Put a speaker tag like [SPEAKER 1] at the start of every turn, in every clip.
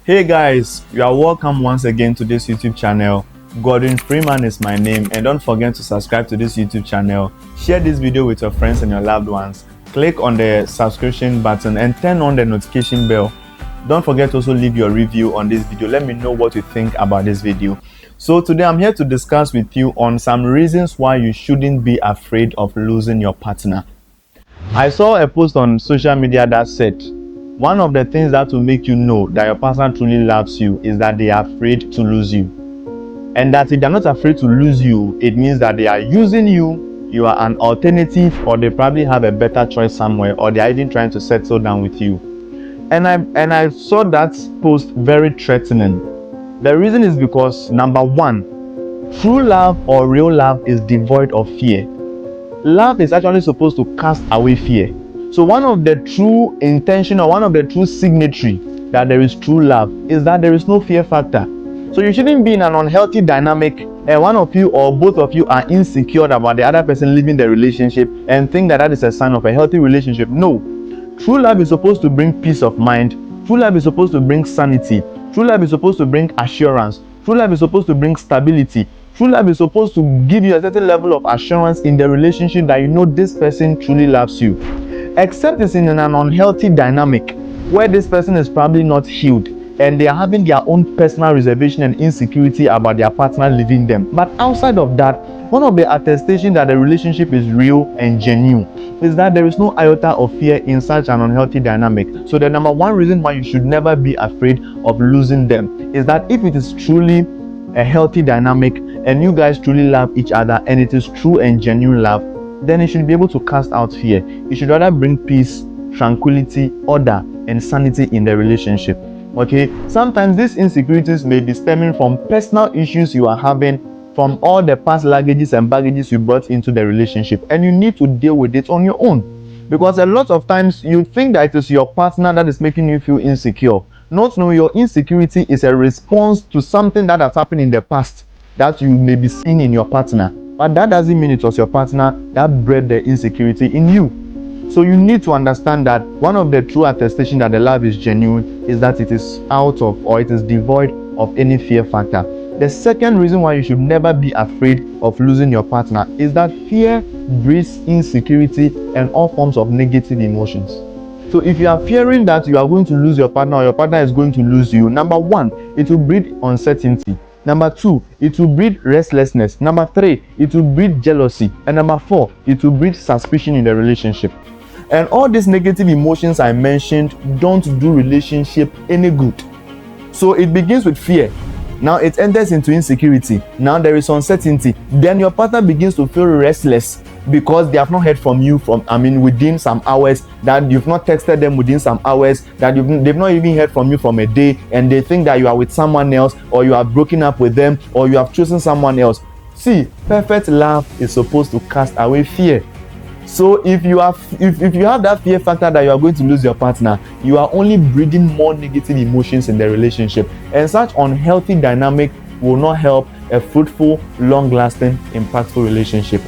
[SPEAKER 1] Hey guys, you are welcome once again to this YouTube channel. Godwin Freeman is my name, and don't forget to subscribe to this YouTube channel. Share this video with your friends and your loved ones. Click on the subscription button and turn on the notification bell. Don't forget to also leave your review on this video. Let me know what you think about this video. So today I'm here to discuss with you on some reasons why you shouldn't be afraid of losing your partner. I saw a post on social media that said, one of the things that will make you know that your partner truly loves you is that they are afraid to lose you. And that if they're not afraid to lose you, it means that they are using you, you are an alternative, or they probably have a better choice somewhere, or they are even trying to settle down with you. And I saw that post very threatening. The reason is because, number one, true love or real love is devoid of fear. Love is actually supposed to cast away fear. So one of the true intention or one of the true signatory that there is true love is that there is no fear factor. So you shouldn't be in an unhealthy dynamic and one of you or both of you are insecure about the other person leaving the relationship and think that that is a sign of a healthy relationship. No. True love is supposed to bring peace of mind. True love is supposed to bring sanity. True love is supposed to bring assurance. True love is supposed to bring stability. True love is supposed to give you a certain level of assurance in the relationship that you know this person truly loves you. Except it's in an unhealthy dynamic where this person is probably not healed and they are having their own personal reservation and insecurity about their partner leaving them. But outside of that, one of the attestations that the relationship is real and genuine is that there is no iota of fear in such an unhealthy dynamic. So the number one reason why you should never be afraid of losing them is that if it is truly a healthy dynamic and you guys truly love each other and it is true and genuine love, then it should be able to cast out fear. It should rather bring peace, tranquility, order, and sanity in the relationship. Okay, sometimes these insecurities may be stemming from personal issues you are having, from all the past luggages and baggages you brought into the relationship, and you need to deal with it on your own. Because a lot of times you think that it is your partner that is making you feel insecure. Not knowing your insecurity is a response to something that has happened in the past that you may be seeing in your partner. But that doesn't mean it was your partner that bred the insecurity in you. So you need to understand that one of the true attestations that the love is genuine is that it is out of or it is devoid of any fear factor. The second reason why you should never be afraid of losing your partner is that fear breeds insecurity and all forms of negative emotions. So if you are fearing that you are going to lose your partner or your partner is going to lose you, number one, it will breed uncertainty. Number two, it will breed restlessness. Number three, it will breed jealousy. And number four, it will breed suspicion in the relationship. And all these negative emotions I mentioned don't do relationship any good. So it begins with fear. Now it enters into insecurity. Now there is uncertainty. Then your partner begins to feel restless because they have not heard from you within some hours, that you've not texted them within some hours, that they've not even heard from you from a day, and they think that you are with someone else, or you have broken up with them, or you have chosen someone else. See, perfect love is supposed to cast away fear. So if you have that fear factor that you are going to lose your partner, you are only breeding more negative emotions in the relationship, and such unhealthy dynamic will not help a fruitful, long-lasting, impactful relationship.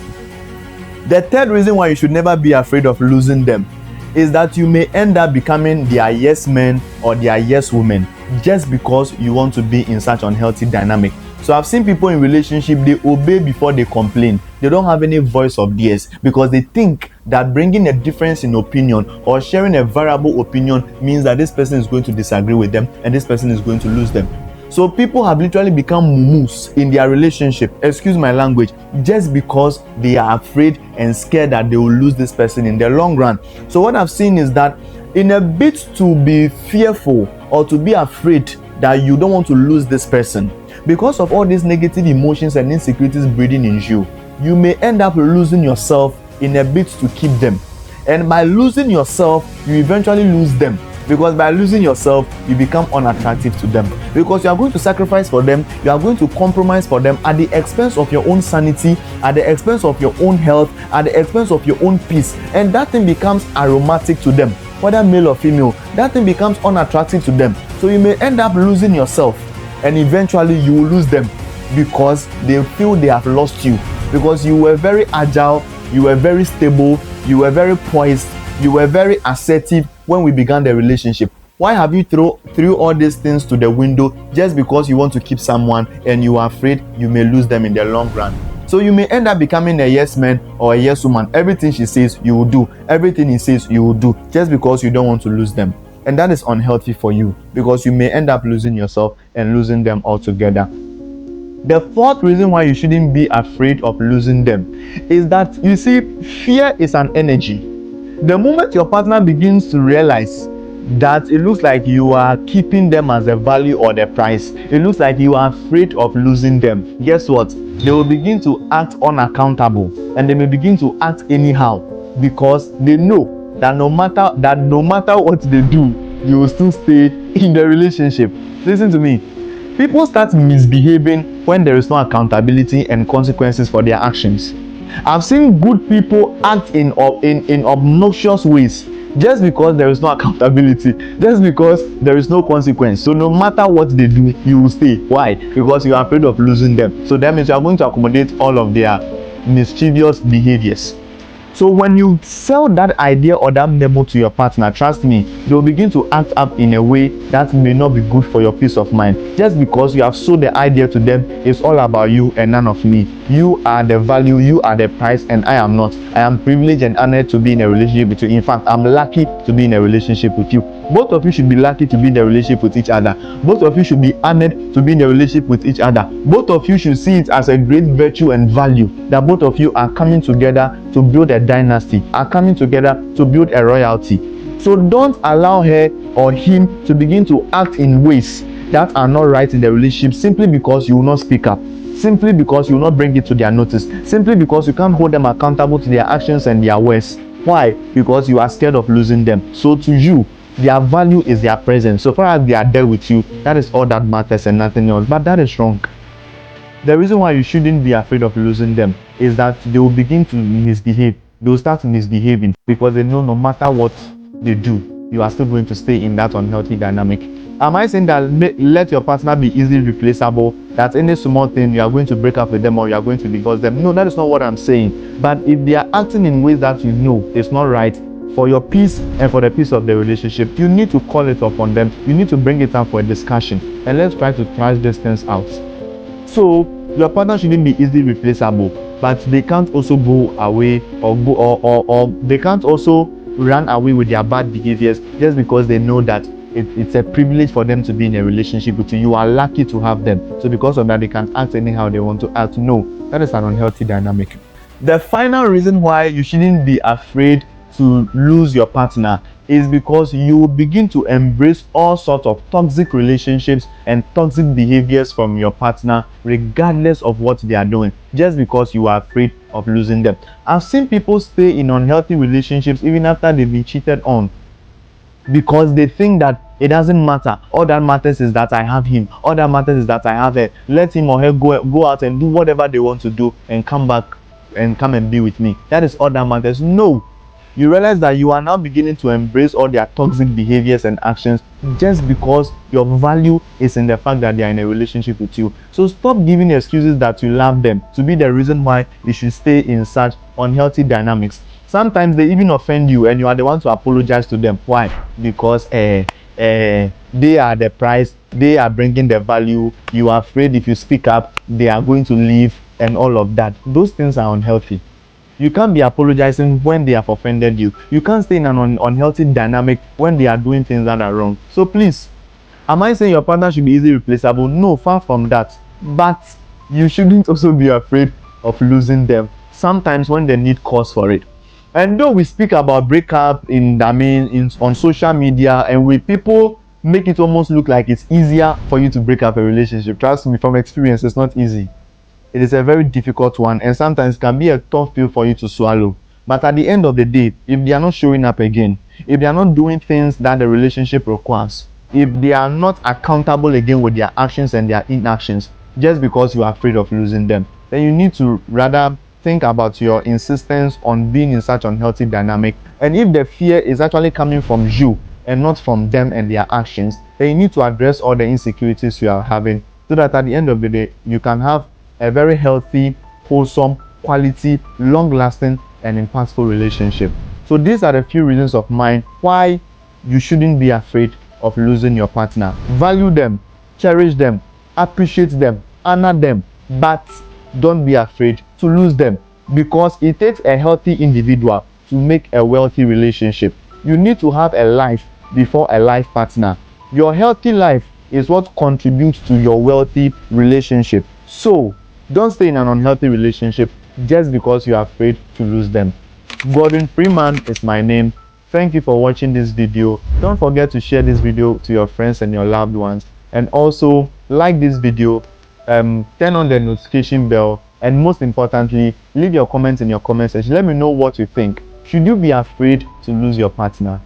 [SPEAKER 1] The third reason why you should never be afraid of losing them is that you may end up becoming their yes men or their yes women just because you want to be in such unhealthy dynamic. So I've seen people in relationship, they obey before they complain. They don't have any voice of theirs because they think that bringing a difference in opinion or sharing a variable opinion means that this person is going to disagree with them and this person is going to lose them. So people have literally become mumus in their relationship, excuse my language, just because they are afraid and scared that they will lose this person in the long run. So what I've seen is that in a bit to be fearful or to be afraid that you don't want to lose this person, because of all these negative emotions and insecurities breeding in you, you may end up losing yourself in a bit to keep them. And by losing yourself, you eventually lose them. Because by losing yourself, you become unattractive to them. Because you are going to sacrifice for them, you are going to compromise for them at the expense of your own sanity, at the expense of your own health, at the expense of your own peace. And that thing becomes aromatic to them, whether male or female. That thing becomes unattractive to them. So you may end up losing yourself, and eventually you will lose them because they feel they have lost you. Because you were very agile, you were very stable, you were very poised, you were very assertive when we began the relationship. Why have you threw all these things to the window just because you want to keep someone and you are afraid you may lose them in the long run? So you may end up becoming a yes man or a yes woman. Everything she says you will do, everything he says you will do, just because you don't want to lose them. And that is unhealthy for you, because you may end up losing yourself and losing them altogether. The fourth reason why you shouldn't be afraid of losing them is that, you see, fear is an energy. The moment your partner begins to realize that it looks like you are keeping them as a value or the price, it looks like you are afraid of losing them, guess what? They will begin to act unaccountable, and they may begin to act anyhow, because they know that no matter what they do, you will still stay in the relationship. Listen to me. People start misbehaving when there is no accountability and consequences for their actions. I've seen good people act in obnoxious ways just because there is no accountability, just because there is no consequence. So no matter what they do, you will stay. Why? Because you are afraid of losing them. So that means you are going to accommodate all of their mischievous behaviors. So when you sell that idea or that memo to your partner, trust me, they'll begin to act up in a way that may not be good for your peace of mind. Just because you have sold the idea to them, it's all about you and none of me. You are the value, you are the price, and I am not. I am privileged and honored to be in a relationship with you. In fact, I'm lucky to be in a relationship with you. Both of you should be lucky to be in a relationship with each other. Both of you should be honored to be in a relationship with each other. Both of you should see it as a great virtue and value that both of you are coming together to build a dynasty, are coming together to build a royalty. So don't allow her or him to begin to act in ways that are not right in the relationship, simply because you will not speak up, simply because you will not bring it to their notice, simply because you can't hold them accountable to their actions and their words. Why? Because you are scared of losing them. So to you, their value is their presence. So far as they are there with you, that is all that matters and nothing else. But that is wrong. The reason why you shouldn't be afraid of losing them is that they will begin to misbehave. They will start misbehaving because they know no matter what they do, you are still going to stay in that unhealthy dynamic. Am I saying that let your partner be easily replaceable, that any small thing you are going to break up with them or you are going to divorce them? No, that is not what I'm saying. But if they are acting in ways that you know is not right, for your peace and for the peace of the relationship, you need to call it upon them. You need to bring it up for a discussion, and let's try to thrash these things out. So your partner shouldn't be easily replaceable, but they can't also go away or they can't also run away with their bad behaviors just because they know that it's a privilege for them to be in a relationship with you. You are lucky to have them. So because of that, they can act anyhow they want to act. No, that is an unhealthy dynamic. The final reason why you shouldn't be afraid to lose your partner is because you will begin to embrace all sorts of toxic relationships and toxic behaviors from your partner, regardless of what they are doing, just because you are afraid of losing them. I've seen people stay in unhealthy relationships even after they've been cheated on, because they think that it doesn't matter. All that matters is that I have him. All that matters is that I have her. Let him or her go out and do whatever they want to do and come back and come and be with me. That is all that matters. No. You realize that you are now beginning to embrace all their toxic behaviors and actions just because your value is in the fact that they are in a relationship with you. So stop giving excuses that you love them to be the reason why you should stay in such unhealthy dynamics. Sometimes they even offend you and you are the one to apologize to them. Why? Because they are the price, they are bringing the value. You are afraid if you speak up, they are going to leave and all of that. Those things are unhealthy. You can't be apologizing when they have offended you. You can't stay in an unhealthy dynamic when they are doing things that are wrong. So please, am I saying your partner should be easily replaceable? No, far from that. But you shouldn't also be afraid of losing them sometimes when they need cause for it. And though we speak about breakup on social media, and we people make it almost look like it's easier for you to break up a relationship. Trust me, from experience, it's not easy. It is a very difficult one, and sometimes can be a tough pill for you to swallow. But at the end of the day, if they are not showing up again, if they are not doing things that the relationship requires, if they are not accountable again with their actions and their inactions, just because you are afraid of losing them, then you need to rather think about your insistence on being in such unhealthy dynamic. And if the fear is actually coming from you and not from them and their actions, then you need to address all the insecurities you are having, so that at the end of the day, you can have a very healthy, wholesome, quality, long-lasting, and impactful relationship. So these are the few reasons of mine why you shouldn't be afraid of losing your partner. Value them, cherish them, appreciate them, honor them, but don't be afraid to lose them, because it takes a healthy individual to make a wealthy relationship. You need to have a life before a life partner. Your healthy life is what contributes to your wealthy relationship. So don't stay in an unhealthy relationship just because you are afraid to lose them. Godwin Freeman is my name. Thank you for watching this video. Don't forget to share this video to your friends and your loved ones, and also like this video, turn on the notification bell, and most importantly, leave your comments in your comment section. Let me know what you think. Should you be afraid to lose your partner?